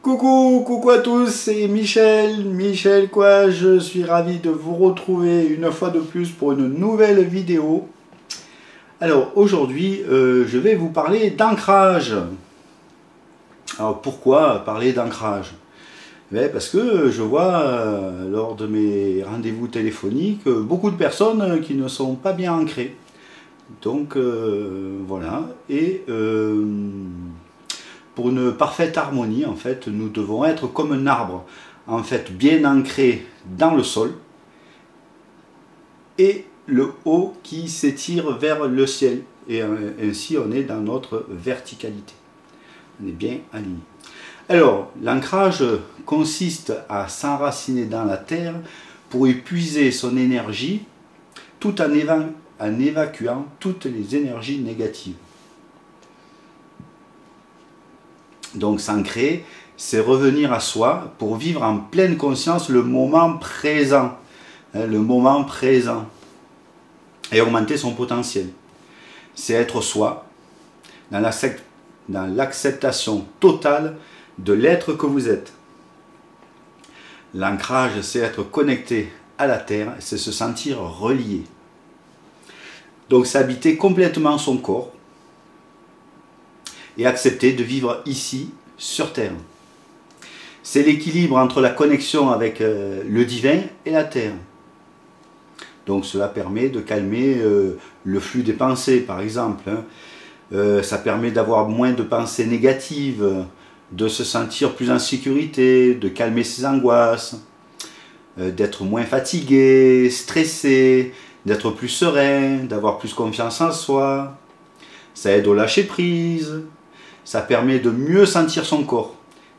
Coucou à tous, c'est Michel quoi, je suis ravi de vous retrouver une fois de plus pour une nouvelle vidéo. Alors aujourd'hui, je vais vous parler d'ancrage. Alors pourquoi parler d'ancrage? Parce que je vois lors de mes rendez-vous téléphoniques beaucoup de personnes qui ne sont pas bien ancrées. Donc voilà, et pour une parfaite harmonie, en fait, nous devons être comme un arbre, en fait, bien ancré dans le sol, et le haut qui s'étire vers le ciel, et ainsi on est dans notre verticalité. On est bien aligné. Alors, l'ancrage consiste à s'enraciner dans la terre pour épuiser son énergie, tout en évacuant toutes les énergies négatives. Donc s'ancrer, c'est revenir à soi pour vivre en pleine conscience le moment présent. Le moment présent. Et augmenter son potentiel. C'est être soi, dans l'acceptation totale de l'être que vous êtes. L'ancrage, c'est être connecté à la terre, c'est se sentir relié. Donc c'est habiter complètement son corps et accepter de vivre ici, sur Terre. C'est l'équilibre entre la connexion avec le divin et la Terre. Donc cela permet de calmer le flux des pensées, par exemple. Ça permet d'avoir moins de pensées négatives, de se sentir plus en sécurité, de calmer ses angoisses, d'être moins fatigué, stressé, d'être plus serein, d'avoir plus confiance en soi. Ça aide au lâcher prise. Ça permet de mieux sentir son corps,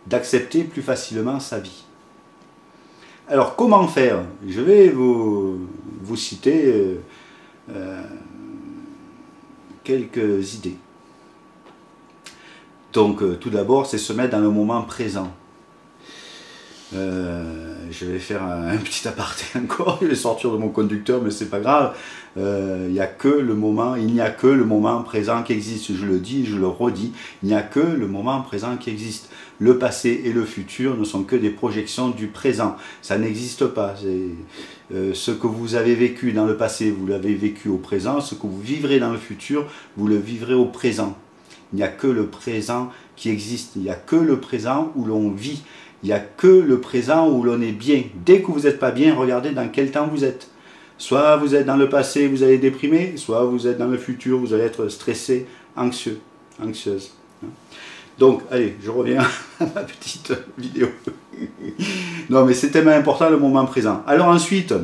d'accepter plus facilement sa vie. Alors comment faire? Je vais vous citer quelques idées. Donc tout d'abord, c'est se mettre dans le moment présent. Je vais faire un petit aparté encore, je vais sortir de mon conducteur, mais c'est pas grave. Il n'y a que le moment présent qui existe. Je le dis, je le redis, il n'y a que le moment présent qui existe. Le passé et le futur ne sont que des projections du présent. Ça n'existe pas. Ce que vous avez vécu dans le passé, vous l'avez vécu au présent. Ce que vous vivrez dans le futur, vous le vivrez au présent. Il n'y a que le présent qui existe. Il n'y a que le présent où l'on vit. Il n'y a que le présent où l'on est bien. Dès que vous n'êtes pas bien, regardez dans quel temps vous êtes. Soit vous êtes dans le passé, vous allez déprimer, soit vous êtes dans le futur, vous allez être stressé, anxieux, anxieuse. Donc, allez, je reviens à ma petite vidéo. Non, mais c'est tellement important le moment présent. Alors ensuite,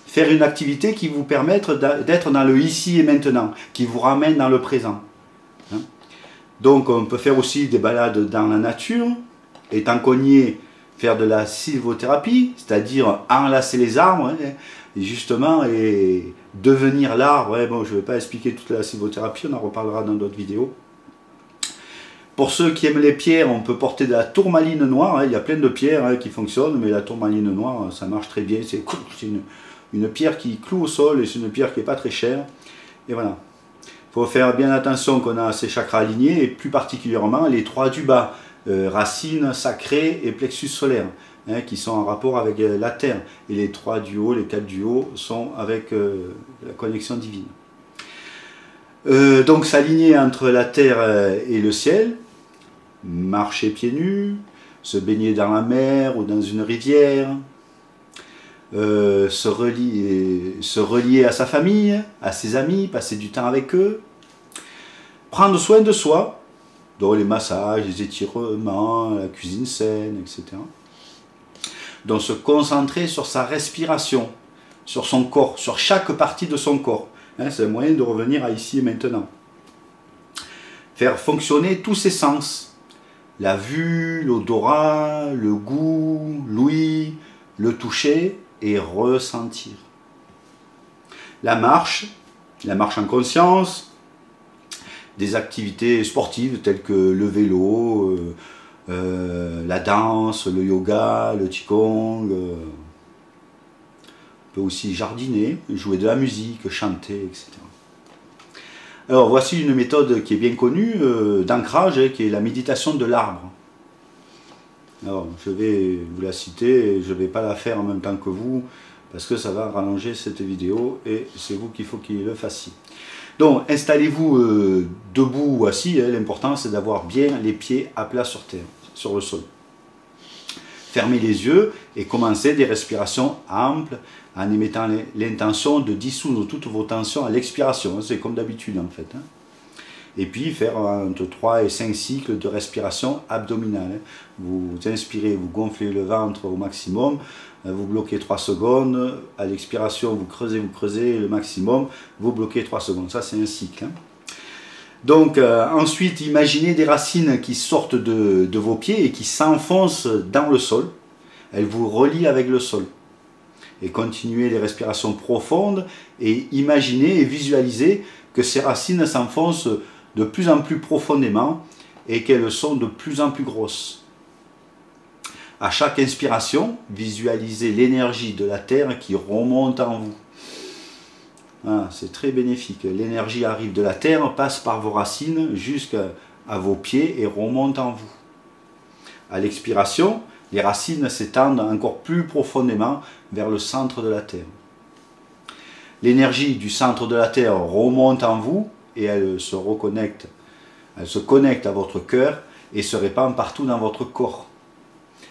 faire une activité qui vous permette d'être dans le ici et maintenant, qui vous ramène dans le présent. Donc, on peut faire aussi des balades dans la nature, étant cogné, faire de la sylvothérapie, c'est-à-dire enlacer les arbres, et justement, et devenir l'arbre. Bon, je ne vais pas expliquer toute la sylvothérapie, on en reparlera dans d'autres vidéos. Pour ceux qui aiment les pierres, on peut porter de la tourmaline noire, il y a plein de pierres qui fonctionnent, mais la tourmaline noire, ça marche très bien, c'est une pierre qui cloue au sol, et c'est une pierre qui n'est pas très chère, et voilà. Il faut faire bien attention qu'on a ses chakras alignés, et plus particulièrement les trois du bas, racines, sacrées et plexus solaire, qui sont en rapport avec la terre. Et les trois du haut, les quatre du haut, sont avec la connexion divine. Donc s'aligner entre la terre et le ciel, marcher pieds nus, se baigner dans la mer ou dans une rivière, se relier à sa famille, à ses amis, passer du temps avec eux, prendre soin de soi, donc les massages, les étirements, la cuisine saine, etc. Donc se concentrer sur sa respiration, sur son corps, sur chaque partie de son corps. C'est un moyen de revenir à ici et maintenant. Faire fonctionner tous ses sens. La vue, l'odorat, le goût, l'ouïe, le toucher et ressentir. La marche en conscience, des activités sportives telles que le vélo, la danse, le yoga, le qigong. On peut aussi jardiner, jouer de la musique, chanter, etc. Alors voici une méthode qui est bien connue d'ancrage, qui est la méditation de l'arbre. Alors, je vais vous la citer et je ne vais pas la faire en même temps que vous parce que ça va rallonger cette vidéo et c'est vous qu'il faut qu'il le fassiez. Donc, installez-vous debout ou assis. Hein, l'important, c'est d'avoir bien les pieds à plat sur terre, sur le sol. Fermez les yeux et commencez des respirations amples en émettant l'intention de dissoudre toutes vos tensions à l'expiration. C'est comme d'habitude en fait. Hein. Et puis faire entre 3 et 5 cycles de respiration abdominale. Vous inspirez, vous gonflez le ventre au maximum, vous bloquez 3 secondes, à l'expiration vous creusez le maximum, vous bloquez 3 secondes. Ça c'est un cycle. Hein. Donc ensuite imaginez des racines qui sortent de vos pieds et qui s'enfoncent dans le sol. Elles vous relient avec le sol. Et continuez les respirations profondes et imaginez et visualisez que ces racines s'enfoncent de plus en plus profondément et qu'elles sont de plus en plus grosses. À chaque inspiration, visualisez l'énergie de la terre qui remonte en vous. Ah, c'est très bénéfique. L'énergie arrive de la terre, passe par vos racines jusqu'à vos pieds et remonte en vous. À l'expiration, les racines s'étendent encore plus profondément vers le centre de la terre. L'énergie du centre de la terre remonte en vous et elle se connecte à votre cœur et se répand partout dans votre corps.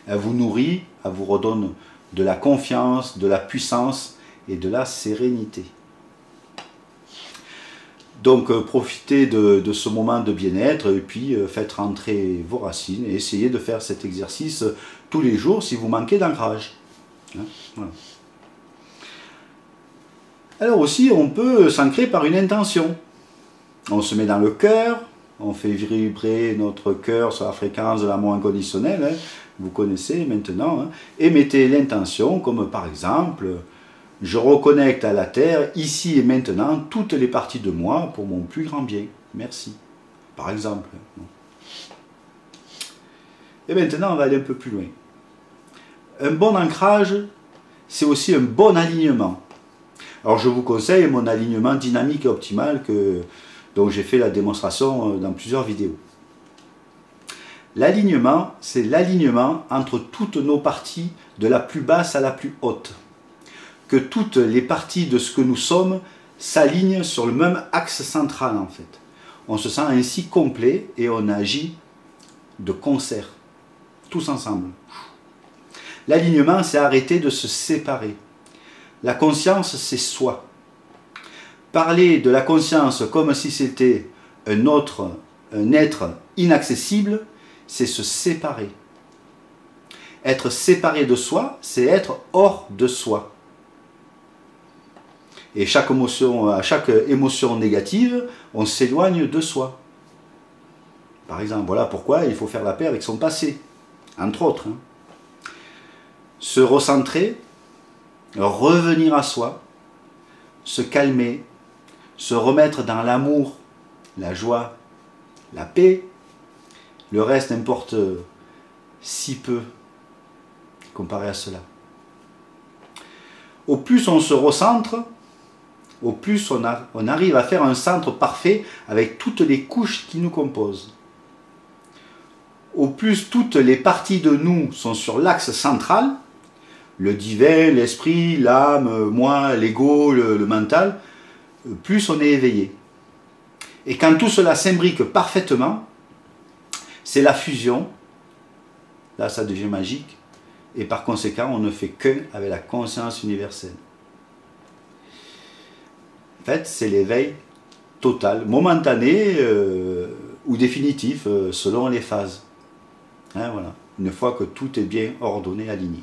Elle vous nourrit, elle vous redonne de la confiance, de la puissance et de la sérénité. Donc profitez de ce moment de bien-être et puis faites rentrer vos racines et essayez de faire cet exercice tous les jours si vous manquez d'ancrage. Hein, voilà. Alors aussi, on peut s'ancrer par une intention. On se met dans le cœur, on fait vibrer notre cœur sur la fréquence de l'amour inconditionnel, hein, vous connaissez maintenant, hein, et mettez l'intention comme par exemple, je reconnecte à la terre, ici et maintenant, toutes les parties de moi pour mon plus grand bien. Merci. Par exemple. Et maintenant, on va aller un peu plus loin. Un bon ancrage, c'est aussi un bon alignement. Alors je vous conseille mon alignement dynamique et optimal dont j'ai fait la démonstration dans plusieurs vidéos. L'alignement, c'est l'alignement entre toutes nos parties de la plus basse à la plus haute. Que toutes les parties de ce que nous sommes s'alignent sur le même axe central en fait. On se sent ainsi complet et on agit de concert, tous ensemble. L'alignement, c'est arrêter de se séparer. La conscience, c'est soi. Parler de la conscience comme si c'était un être inaccessible, c'est se séparer. Être séparé de soi, c'est être hors de soi. Et à chaque émotion négative, on s'éloigne de soi. Par exemple, voilà pourquoi il faut faire la paix avec son passé, entre autres. Hein. Se recentrer, revenir à soi, se calmer, se remettre dans l'amour, la joie, la paix. Le reste importe si peu comparé à cela. Au plus on se recentre, au plus on arrive à faire un centre parfait avec toutes les couches qui nous composent. Au plus toutes les parties de nous sont sur l'axe central, le divin, l'esprit, l'âme, moi, l'ego, le mental, plus on est éveillé. Et quand tout cela s'imbrique parfaitement, c'est la fusion, là ça devient magique, et par conséquent on ne fait qu'un avec la conscience universelle. En fait, c'est l'éveil total, momentané ou définitif, selon les phases. Hein, voilà. Une fois que tout est bien ordonné, aligné.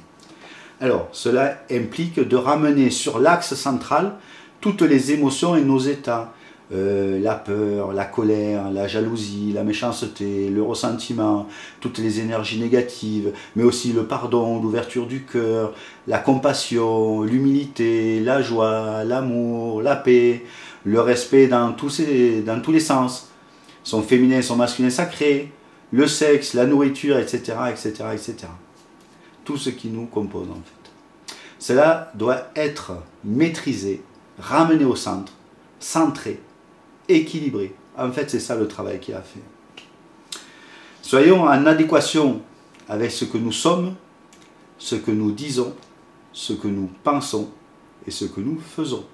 Alors, cela implique de ramener sur l'axe central toutes les émotions et nos états. La peur, la colère, la jalousie, la méchanceté, le ressentiment, toutes les énergies négatives, mais aussi le pardon, l'ouverture du cœur, la compassion, l'humilité, la joie, l'amour, la paix, le respect dans tous les sens, son féminin, son masculin sacré, le sexe, la nourriture, etc., etc., etc. Tout ce qui nous compose en fait. Cela doit être maîtrisé, ramené au centre, centré, équilibré. En fait, c'est ça le travail qu'il a à faire. Soyons en adéquation avec ce que nous sommes, ce que nous disons, ce que nous pensons et ce que nous faisons.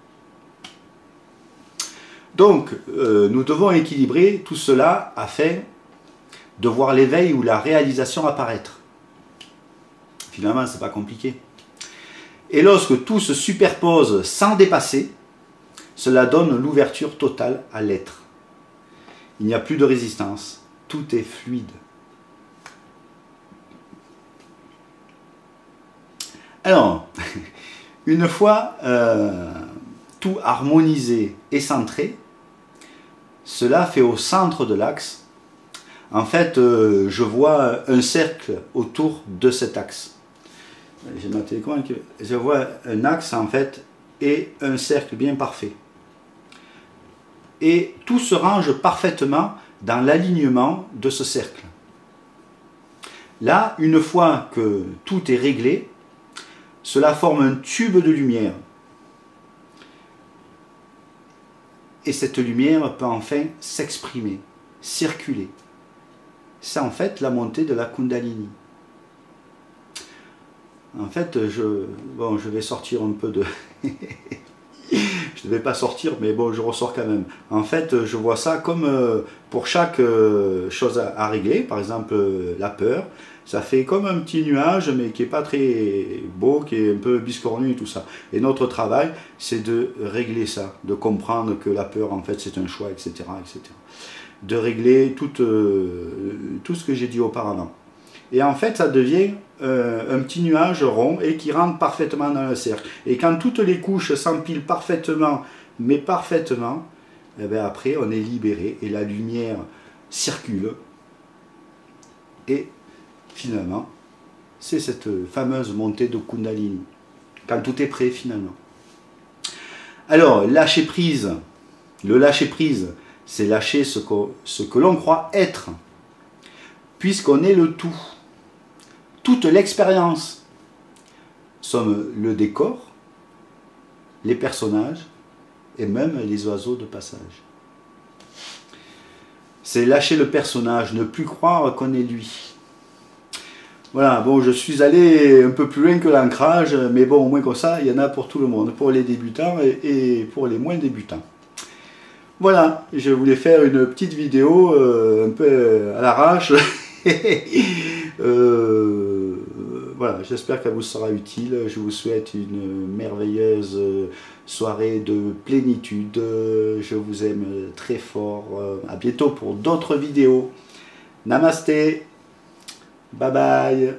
Donc, nous devons équilibrer tout cela afin de voir l'éveil ou la réalisation apparaître. Finalement, ce n'est pas compliqué. Et lorsque tout se superpose sans dépasser, cela donne l'ouverture totale à l'être. Il n'y a plus de résistance, tout est fluide. Alors, une fois tout harmonisé et centré, cela fait au centre de l'axe. En fait, je vois un cercle autour de cet axe. J'ai ma télécommande. Je vois un axe en fait et un cercle bien parfait. Et tout se range parfaitement dans l'alignement de ce cercle. Là, une fois que tout est réglé, cela forme un tube de lumière. Et cette lumière peut enfin s'exprimer, circuler. C'est en fait la montée de la Kundalini. En fait, je vais sortir un peu de... Je ne devais pas sortir, mais bon, je ressors quand même. En fait, je vois ça comme pour chaque chose à régler, par exemple la peur, ça fait comme un petit nuage, mais qui n'est pas très beau, qui est un peu biscornu et tout ça. Et notre travail, c'est de régler ça, de comprendre que la peur, en fait, c'est un choix, etc., etc. De régler tout ce que j'ai dit auparavant. Et en fait, ça devient un petit nuage rond et qui rentre parfaitement dans le cercle. Et quand toutes les couches s'empilent parfaitement, mais parfaitement, eh bien après, on est libéré et la lumière circule. Et finalement, c'est cette fameuse montée de Kundalini. Quand tout est prêt, finalement. Alors, lâcher prise. Le lâcher prise, c'est lâcher ce que l'on croit être, puisqu'on est le tout. Toute l'expérience sommes le décor, les personnages et même les oiseaux de passage. C'est lâcher le personnage, ne plus croire qu'on est lui. Voilà, bon, je suis allé un peu plus loin que l'ancrage, mais bon, au moins comme ça, il y en a pour tout le monde, pour les débutants et pour les moins débutants. Voilà, je voulais faire une petite vidéo un peu à l'arrache. Voilà, j'espère qu'elle vous sera utile. Je vous souhaite une merveilleuse soirée de plénitude. Je vous aime très fort. À bientôt pour d'autres vidéos. Namasté. Bye bye.